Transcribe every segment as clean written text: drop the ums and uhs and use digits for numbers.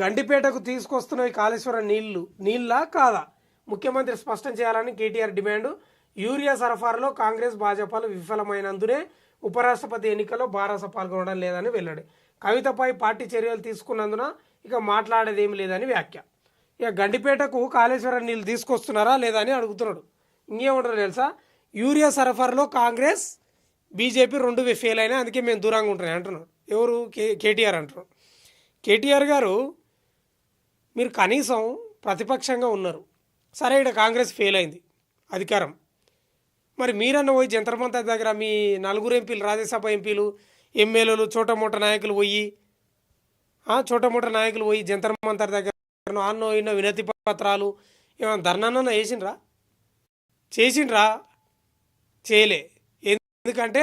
గండిపేటకు తీసుకొస్తున్న ఈ కాళేశ్వరం నీళ్ళ కాదా? ముఖ్యమంత్రి స్పష్టం చేయాలని కేటీఆర్ డిమాండ్. యూరియా సరఫరాలో కాంగ్రెస్ భాజపాలు విఫలమైనందునే ఉపరాష్ట్రపతి ఎన్నికల్లో భారత పాల్గొనడం లేదని వెల్లడి. కవితపై పార్టీ చర్యలు తీసుకున్నందున ఇక మాట్లాడేదేమీ లేదని వ్యాఖ్య. ఇక గండిపేటకు కాళేశ్వరం నీళ్ళు తీసుకొస్తున్నారా లేదా అని అడుగుతున్నాడు. ఇంకేమంటారు తెలుసా? యూరియా సరఫరాలో కాంగ్రెస్ బీజేపీ రెండు ఫెయిల్ అయినా, అందుకే మేము దూరంగా ఉంటున్నాయి అంటున్నాడు. ఎవరు? కేటీఆర్ అంటున్నారు. కేటీఆర్ గారు, మీరు కనీసం ప్రతిపక్షంగా ఉన్నారు, సరే ఇక్కడ కాంగ్రెస్ ఫెయిల్ అయింది అధికారం, మరి మీరన్న పోయి జంతర్ మంతర్ దగ్గర మీ నలుగురు ఎంపీలు, రాజ్యసభ ఎంపీలు, ఎమ్మెల్యేలు, చోటమోట నాయకులు పోయి జంతర్ మంతర్ దగ్గర ఆన్నో ఇన్నో వినతి పత్రాలు ఏమైనా ధర్నాన్న చేసిండ్రా? చేయలే. ఎందుకంటే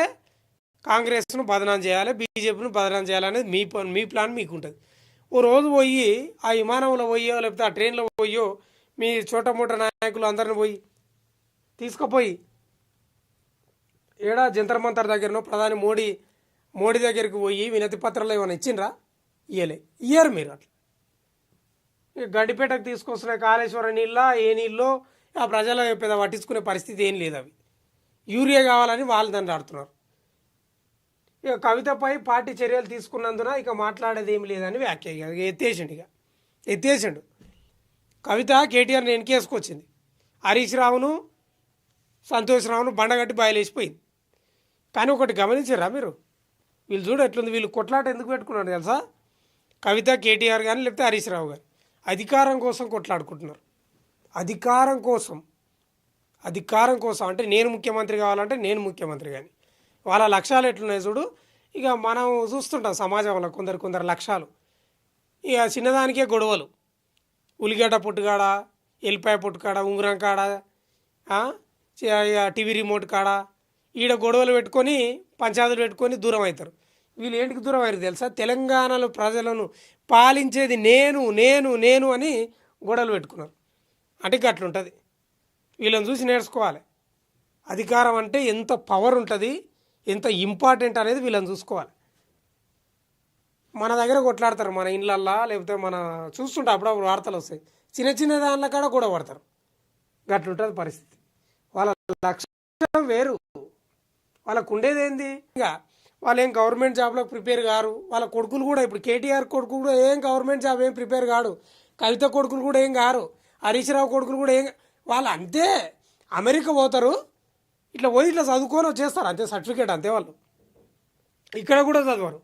కాంగ్రెస్ను బదనాం చేయాలి, బీజేపీను బదనాం చేయాలనేది మీ ప్లాన్ మీకు ఉంటుంది. ఓ రోజు పోయి ఆ విమానంలో పోయో లేకపోతే ఆ ట్రైన్లో పోయో మీ చోటమోట నాయకులు అందరిని పోయి తీసుకుపోయి ఏడా జంతర్ మంతర్ దగ్గరనో ప్రధాని మోడీ దగ్గరికి పోయి వినతి పత్రాలు ఏమైనా ఇచ్చిండ్రా? ఇయ్యరు మీరు. అట్లా గండిపేటకు తీసుకొస్తున్న కాళేశ్వరం నీళ్ళ ఏ నీళ్ళో ఆ ప్రజల పెద్ద పట్టించుకునే పరిస్థితి ఏం లేదు. అవి యూరియా కావాలని వాళ్ళు దాన్ని ఆడుతున్నారు. ఇక కవితపై పార్టీ చర్యలు తీసుకున్నందున ఇక మాట్లాడేది ఏమి లేదని వ్యాఖ్య. ఎత్తేసిండు. కవిత కేటీఆర్ని వెనకేసుకొచ్చింది. హరీష్ రావును, సంతోష్ రావును బండగట్టి బయలేసిపోయింది. కానీ ఒకటి గమనించారా మీరు? వీళ్ళు చూడ ఎట్లుంది, వీళ్ళు కొట్లాట ఎందుకు పెట్టుకున్నారు తెలుసా? కవిత, కేటీఆర్ కానీ లేకపోతే హరీష్ రావు కానీ అధికారం కోసం కొట్లాడుకుంటున్నారు. అధికారం కోసం అంటే నేను ముఖ్యమంత్రి కావాలంటే నేను ముఖ్యమంత్రి కానీ వాళ్ళ లక్ష్యాలు ఎట్లున్నాయి చూడు. ఇక మనం చూస్తుంటాం సమాజంలో కొందరు లక్ష్యాలు, ఇక చిన్నదానికే గొడవలు. ఉల్లిగడ్డ పుట్టుకాడ, ఎల్లిపాయ పుట్టుకాడ, ఉంగరం కాడ, టీవీ రిమోట్ కాడ ఈడ గొడవలు పెట్టుకొని పంచాయతీలు పెట్టుకొని దూరం అవుతారు. వీళ్ళు ఏంటికి దూరం అయ్యారు తెలుసా? తెలంగాణలో ప్రజలను పాలించేది నేను నేను నేను అని గొడవలు పెట్టుకున్నారు. అంటే అట్లుంటుంది. వీళ్ళని చూసి నేర్చుకోవాలి. అధికారం అంటే ఎంత పవర్ ఉంటుంది, ఎంత ఇంపార్టెంట్ అనేది వీళ్ళని చూసుకోవాలి. మన దగ్గర కొట్లాడతారు, మన ఇళ్ళల్లో లేకపోతే మన చూస్తుంటే అప్పుడప్పుడు వార్తలు వస్తాయి, చిన్న దానిలో కాడ కూడా పడతారు. గట్లుంటుంది పరిస్థితి. వాళ్ళ లక్ష్యం వేరు, వాళ్ళకు ఉండేది ఏంది? ఇంకా వాళ్ళు ఏం గవర్నమెంట్ జాబ్లకు ప్రిపేర్ కారు. వాళ్ళ కొడుకులు కూడా, ఇప్పుడు కేటీఆర్ కొడుకు కూడా ఏం గవర్నమెంట్ జాబ్ ఏం ప్రిపేర్ కాడు. కవిత కొడుకులు కూడా ఏం కారు. హరీష్ రావు కొడుకులు కూడా వాళ్ళు అంతే అమెరికా పోతారు, ఇట్లా పోయి ఇట్లా చదువుకొని వచ్చేస్తారు అంతే, సర్టిఫికేట్ అంతే. వాళ్ళు ఇక్కడ కూడా చదవరు.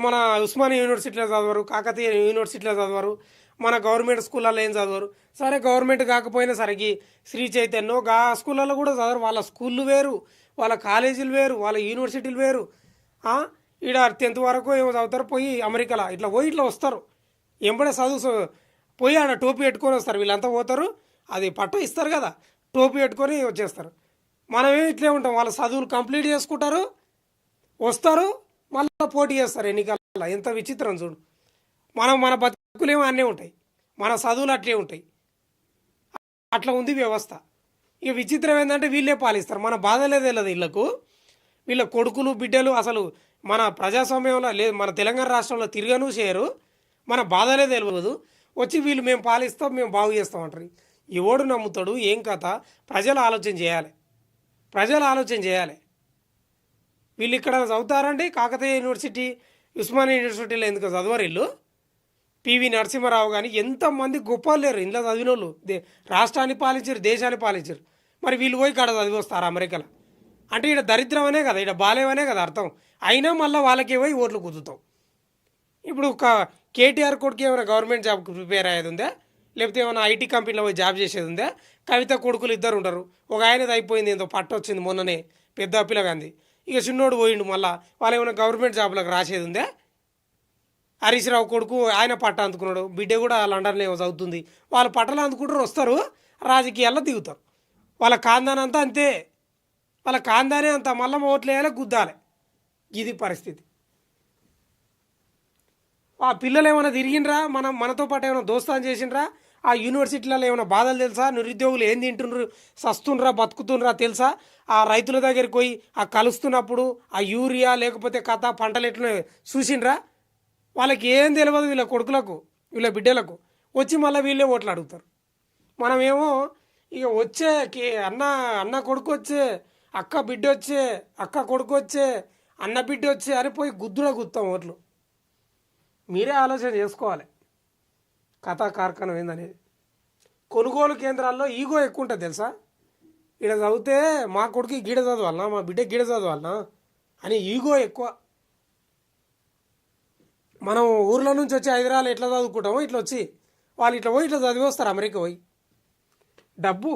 మన ఉస్మానియా యూనివర్సిటీలో చదవరు, కాకతీయ యూనివర్సిటీలో చదవరు, మన గవర్నమెంట్ స్కూళ్ళల్లో ఏం చదవరు. సరే గవర్నమెంట్ కాకపోయినా సరికి శ్రీ చైతన్య గా స్కూళ్ళల్లో కూడా చదవరు. వాళ్ళ స్కూళ్ళు వేరు, వాళ్ళ కాలేజీలు వేరు, వాళ్ళ యూనివర్సిటీలు వేరు. ఈడ 10th వరకు ఏమో చదువుతారు, పోయి అమెరికాలో ఇట్లా పోయి ఇట్లా వస్తారు. ఎంబడే చదువు పోయి ఆడ టోపీ పెట్టుకొని వస్తారు. వీళ్ళంతా పోతారు, అది పట్ట ఇస్తారు కదా, టోపీ పెట్టుకొని వచ్చేస్తారు. మనమే ఇట్లే ఉంటాం. వాళ్ళ చదువులు కంప్లీట్ చేసుకుంటారు, వస్తారు, మళ్ళీ పోటీ చేస్తారు ఎన్నికల్లో. ఎంత విచిత్రం చూడు. మన బతుకులేమో అన్నీ ఉంటాయి, మన చదువులు అట్లే ఉంటాయి. అట్లా ఉంది వ్యవస్థ. ఇక విచిత్రం ఏంటంటే వీళ్ళే పాలిస్తారు. మన బాధలే తెలియదు వీళ్ళకు. వీళ్ళ కొడుకులు బిడ్డలు అసలు మన ప్రజాస్వామ్యంలో లేదు, మన తెలంగాణ రాష్ట్రంలో తిరగను చేయరు, మన బాధలే తెలియదు. వచ్చి వీళ్ళు మేము పాలిస్తాం, మేము బాగు చేస్తాం అంటారు. ఎవడు నమ్ముతాడు? ఏం కథ? ప్రజలు ఆలోచన చేయాలి. వీళ్ళు ఇక్కడ చదువుతారండి. కాకతీయ యూనివర్సిటీ, ఉస్మానియా యూనివర్సిటీలో ఎందుకు చదవరు వీళ్ళు? పివి నరసింహారావు కానీ ఎంతమంది గొప్పలు లేరు ఇంట్లో చదివిన వాళ్ళు. రాష్ట్రాన్ని పాలించారు, దేశాన్ని పాలించారు. మరి వీళ్ళు పోయి కాడ చదివి వస్తారు అమెరికాలో. అంటే ఇక్కడ దరిద్రం అనే కదా, ఇక్కడ బాలేవనే కదా అర్థం. అయినా మళ్ళీ వాళ్ళకే పోయి ఓట్లు కుదుతాం. ఇప్పుడు కేటీఆర్ కొడుకు ఏమైనా గవర్నమెంట్ జాబ్కి ప్రిపేర్ అయ్యేది ఉందా? లేకపోతే ఏమైనా ఐటీ కంపెనీలో పోయి జాబ్ చేసేది ఉందా? కవిత కొడుకులు ఇద్దరు ఉంటారు. ఒక ఆయనది అయిపోయింది, ఏందో పట్ట వచ్చింది మొన్ననే, పెద్ద పిల్లగాంది. ఇక చిన్నోడు పోయిండు, మళ్ళీ వాళ్ళు ఏమైనా గవర్నమెంట్ జాబ్లకు రాసేది ఉందా? హరీష్ రావు కొడుకు ఆయన పట్ట అందుకున్నాడు, బిడ్డ కూడా లండన్లో ఏమో చదువుతుంది. వాళ్ళు పట్టలు అందుకుంటారు, వస్తారు, రాజకీయాల్లో దిగుతారు. వాళ్ళ ఖాందాన్ అంతా అంతే, వాళ్ళ ఖాందానే అంత. మళ్ళీ ఓట్లు వేయాలి, గుద్దాలి. ఇది పరిస్థితి. ఆ పిల్లలు ఏమైనా తిరిగిండ్రా? మనతో పాటు ఏమైనా దోస్తాన్ చేసిండ్రా? ఆ యూనివర్సిటీలలో ఏమైనా బాధలు తెలుసా? నిరుద్యోగులు ఏం తింటుండ్రు, సస్తుండ్రా, బతుకుతుండ్రా తెలుసా? ఆ రైతుల దగ్గరికి పోయి ఆ కలుస్తున్నప్పుడు ఆ యూరియా లేకపోతే పంటలు ఎట్లా చూసిండ్రా? వాళ్ళకి ఏం తెలియదు వీళ్ళ కొడుకులకు. వీళ్ళ బిడ్డలకు వచ్చి మళ్ళీ వీళ్ళే ఓట్లు అడుగుతారు. మనమేమో ఇక వచ్చే అన్న అన్న కొడుకు వచ్చే, అక్క బిడ్డ వచ్చే, అక్క కొడుకు వచ్చే, అన్న బిడ్డ వచ్చే అని పోయి గుద్దులో గుత్తాం ఓట్లు. మీరే ఆలోచన చేసుకోవాలి కథా కార్ఖానం ఏందనేది. కొనుగోలు కేంద్రాల్లో ఈగో ఎక్కువ ఉంటుంది తెలుసా. ఈడ చదివితే మా కొడుకు గీడ చదవాలనా, మా బిడ్డ గీడ చదవాలనా అని ఈగో ఎక్కువ. మనం ఊర్లో నుంచి వచ్చి హైదరాబాద్ ఎట్లా చదువుకుంటామో ఇట్లా వచ్చి వాళ్ళు ఇట్లా పోయి ఇట్లా చదివి వస్తారు అమెరికా పోయి. డబ్బు